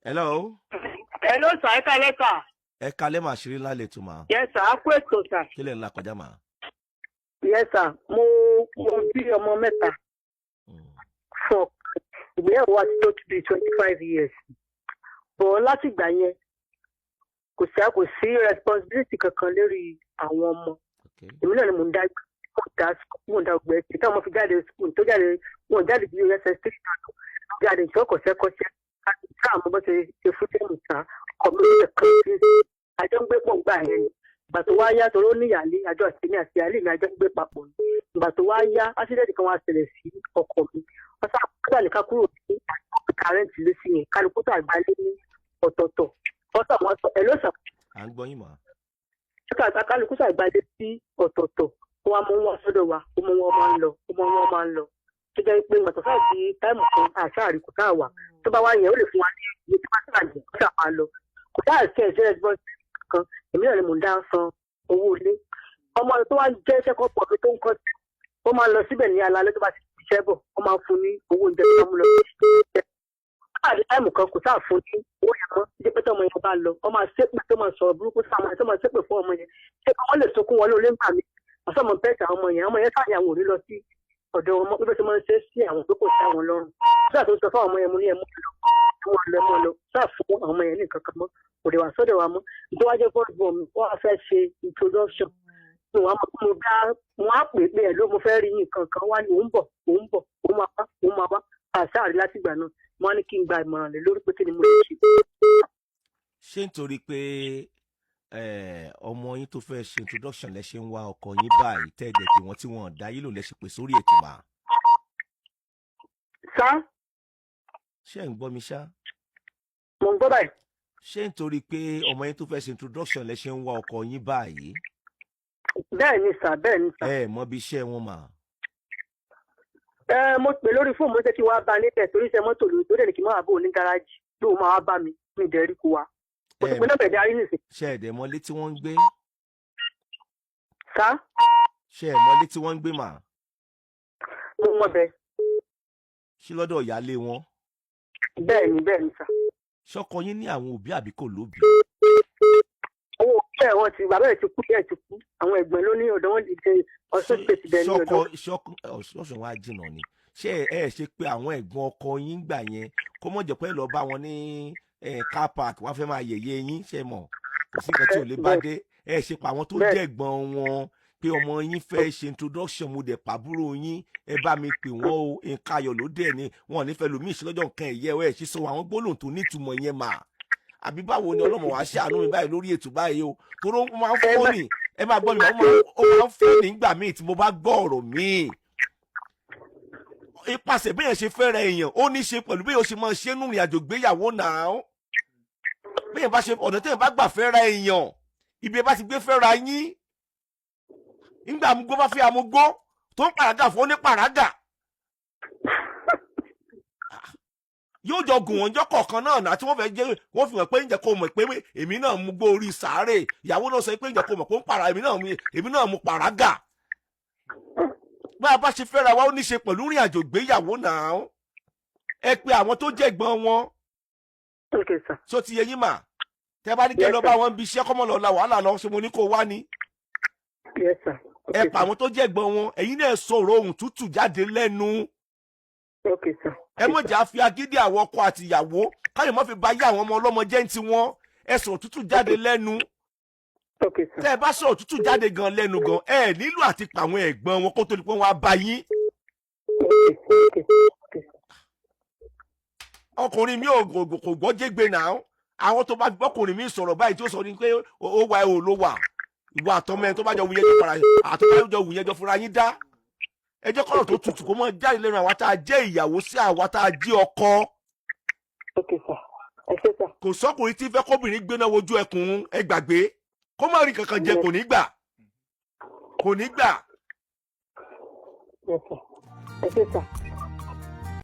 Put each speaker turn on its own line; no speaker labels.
Hello.
Hello, sir. Ẹ kálẹ́ sir.
Ẹ kalẹ́ mà ṣeré ńlá lè tún mà.
Yes, sir. A kú ètò, sir.
Kí lẹ̀ ńlá kọjá mà.
Yes, sir. Mo bí ọmọ mẹ́ta. Fún ìgbéyàwó wa ti tó ti bí 25 years. Bọ̀ láti ìgbà yẹn, kò sí responsibility kankan lórí àwọn ọmọ. Èmi náà ni mò ń dá ọgbẹ́ tí táwọn ọmọ fi jáde school tó jáde wọn jáde bí SS3 náà jáde ìṣọ́kọ̀ṣẹ́kọ́ṣẹ́ ká àmọ́ bó ṣe fún tẹ́mù tán community kan sí àjọ ń gbé pọ̀ gbà yẹn ni. Ìgbà tó wá yá torí ó ní ìyáálé àjọ àtìní àti ìyáálé mi àjọ ń gbé papọ̀ ni. Ìgbà tó wá yá accident kan wá ṣẹlẹ̀ sí ọkọ mi. Wọ́n sá kúrò ní ká kúrò ní àrẹ́ǹtì lé sí yẹn kálukú tó àgbálé ní ọ̀tọ̀ọ̀tọ̀. Wọ́n sà wọ́n sọ ẹ̀ ló sà.
À ń gbọ́ yín mà.
Kálukú sàgbálé sí ọ̀tọ̀ọ̀tọ̀. Wọ́n mú wọn sọ́dọ̀ wa ó mú wọn máa ń lọ tó jẹ́ pé ìgbà tó fẹ́ di táìmù kan àṣàrí kò sáà wà tó bá wá yẹn ó lè fún wa ní iye tí wọ́n sáà jẹ́ kó sáà máa lọ kò sáà sí ẹ̀jẹ̀ ẹ̀gbọ́n kan èmi náà ni mò ń dá san owó ilé ọmọ tó wá jẹ́ iṣẹ́ kan pọ̀ mi tó ń kọ́ sí ó máa lọ síbẹ̀ ní alalẹ́ tó bá ti ṣiṣẹ́ bọ̀ ó máa fún ní owó oúnjẹ tó máa mú lọ sí káàdì táìmù kan kò sáà fún ní owó yẹn mọ́ ṣé pé tọmọ yẹn bá lọ ọ máa ṣépè tó máa sọ̀rọ̀ burúkú sáwọn ẹ̀ tó máa ṣépè fún ọmọ yẹn ṣé wọ́n lè sunkún wọn lórí ńgbà mi àsọmọ pẹ́ẹ́tì àwọn ọmọ yẹn sáà ní àwọn òní lọ sí ọ̀dọ̀ ọmọ pípẹ́ tó máa ń ṣe sí àwọn tó kò sí àwọn lọ́rùn sáà tó sọ fún àwọn ọmọ yẹn mo ní ẹmú lọ sáà fún àwọn ọmọ yẹn ní nǹkan kan mọ́ kò dé wà sọ́dọ̀ wa mọ́ nítorí wájú bọ́ọ̀dù mi wọ́n á fẹ́ ṣe introduction mo á pè pé ẹ̀ ló mo fẹ́ rí nǹkan kan wá ní òun bọ̀ òun máa wá àṣàrí láti ìgbà náà wọ́n á ní kí n gba ìmọ̀ràn lé lórí pé kí ni mo lè ṣe.
Ṣé nítorí pé ọmọ yín tó fẹ́ ṣe introduction lẹ ṣe ń wá ọkọ yín báyìí tẹ́ẹ̀dẹ̀ pé wọ́n tí wọ́n dá yín lò lẹ ṣe pè sórí ètò mà.
Sá.
Ṣé ẹ̀ ń gbọ́ mi ṣá?
Mo ń gbọ́ báyìí.
Ṣé nítorí pé ọmọ yín tó fẹ́ ṣe introduction lẹ ṣe ń wá ọkọ yín báyìí?
Bẹ́ẹ̀ ni sà.
Ẹ mọ bí iṣẹ́ wọn mà.
Mo pè lórí fóònù mo ṣe kí wọ́n á bá níbẹ̀ torí iṣẹ́ mọ́tò lòdì tó dẹ̀ ní kí n máa bò ní gáràjì lóun máa wá bá mi ní ìdẹ́rí kó wa.
Ṣé ẹ̀dẹ̀ mọ́lé tí wọ́n ń gbé?
Sá.
Ṣé ẹ̀ mọ́lé tí wọ́n ń gbé mà?
Mo mọ̀ bẹ́ẹ̀.
Ṣé lọ́dọ̀ ìyáálé wọn?
Bẹ́ẹ̀ ni sà.
Ṣọ́kọ yín ní àwọn òbí àbí kò lóbìí?
Owó òbí wọn ti bàbá ẹ̀ ti kú díẹ̀ ti kú àwọn ẹ̀gbọ́n ló ní ọ̀dọ̀ wọn ti ṣe ọ̀ṣun pèsè bẹ́ẹ̀ ní ọ̀dọ̀.
Ṣọ́kọ wa jìnnà ni. Ṣé ẹ ṣe pé àwọn ẹ̀gbọ́n ọkọ yín gbà yẹn kó mọ̀ jẹ́ pé lọ bá wọn ní car park wọ́n fẹ́ máa yẹ̀yẹ́ yín ṣe mọ̀ kò sí nǹkan tí ò lè bá dé ẹ ṣe pa àwọn tó jẹ́ ẹ̀gbọ́n wọn pé ọmọ yín fẹ́ ṣe introduction mo dẹ̀ pàbúrò yín ẹ bá mi pè wọ́n o nǹkan ayọ̀ ló dẹ̀ ni wọn ò ní fẹ́ lòmíì ṣe lọ́jọ́ nǹkan ẹ̀yẹ ẹ̀ ṣe sọ àwọn gbólóhùn tó nítumọ̀ yẹn mà àbí báwo ni ọlọ́mọ wàá ṣàánú mi báyìí lórí ètò báyìí o torí ó máa ń fọ́ ni ẹ máa gbọ́ mi ó máa ń fọ́ ni nígbà míì tí mo bá gbọ́ ọ̀rọ̀ míì ipasẹ̀ bí èèyàn ṣe fẹ́ràn èèyàn ó ní ṣe pẹ̀lú bí èèyàn ṣe máa ṣe nínú ìrìn àjò ìgbéyàwó náà bẹ́ẹ̀ bá ṣe ọ̀nà tẹ́yìn bá gbà fẹ́ra èèyàn ibi ẹ bá ti gbé fẹ́ra yín nígbà amúgbó bá fẹ́ amúgbó tó ń pàràgà fún onípàràgà yóò jọ gùn wọ́n jọ kọ̀ọ̀kan náà náà tí wọ́n fẹ́ jẹ́ wọ́n fi hàn pé ǹjẹ́ kó mọ̀ pé èmi náà mú gbó orí sàárè ìyàwó náà sọ pé ǹjẹ́ kó mọ̀ pé ń pàrà èmi náà mú pàràgà bá a bá ṣe fẹ́ra wa ó ní ṣe pẹ̀lú ìrìn àjò ìgbéyàwó náà ẹ pé àwọn tó jẹ́ ẹ̀gbọ́n wọn so ti yẹ yín mà tẹ bá ní kẹ lọ bá wọn bí iṣẹ́ kọ́mọ lọ la wàhálà lọ ṣe mo ní kó wá ní. ẹ pa àwọn tó jẹ́ ẹ̀gbọ́n wọn ẹ̀yin náà sọ̀rọ̀ ohun tútù jáde lẹ́nu. ẹ mọ̀ jà fi agídí àwọn ọkọ àti ìyàwó káyọ̀ mọ́ fi ba yé àwọn ọmọ ọlọ́mọ jẹ́ ní tiwọn ẹ sọ̀rọ̀ tútù jáde lẹ́nu. tẹ ẹ bá sọ̀rọ̀ tútù jáde gan lẹ́nu gan ẹ nílò àti pa àwọn ẹ̀gbọ́n wọn kó tó di pé wọ́n á ba yín. ọkùnrin mi ò kò gbọ́ jégbe náà àwọn tó bá gbọ́kùnrin mi sọ̀rọ̀ báyìí tí ó sọ ní pé ó wà ẹ̀ ò ló wà ìwọ àtọmọ ẹ tó bá jọ wùyẹn jọ fara àtọmọ wùyẹn jọ fúnra yín dá ẹjọ́ kọ́nà tó tutù kó mọ́ jáde lẹ́nu àwa tá a jẹ́ ìyàwó sí àwa tá a jẹ́ ọkọ. kò sọ́kùnrin tí fẹ́ kóbìnrin gbéná wojú ẹkùn ẹ gbàgbé kó má rí kankan jẹ kò ní gbà.
Ẹ ṣé sà.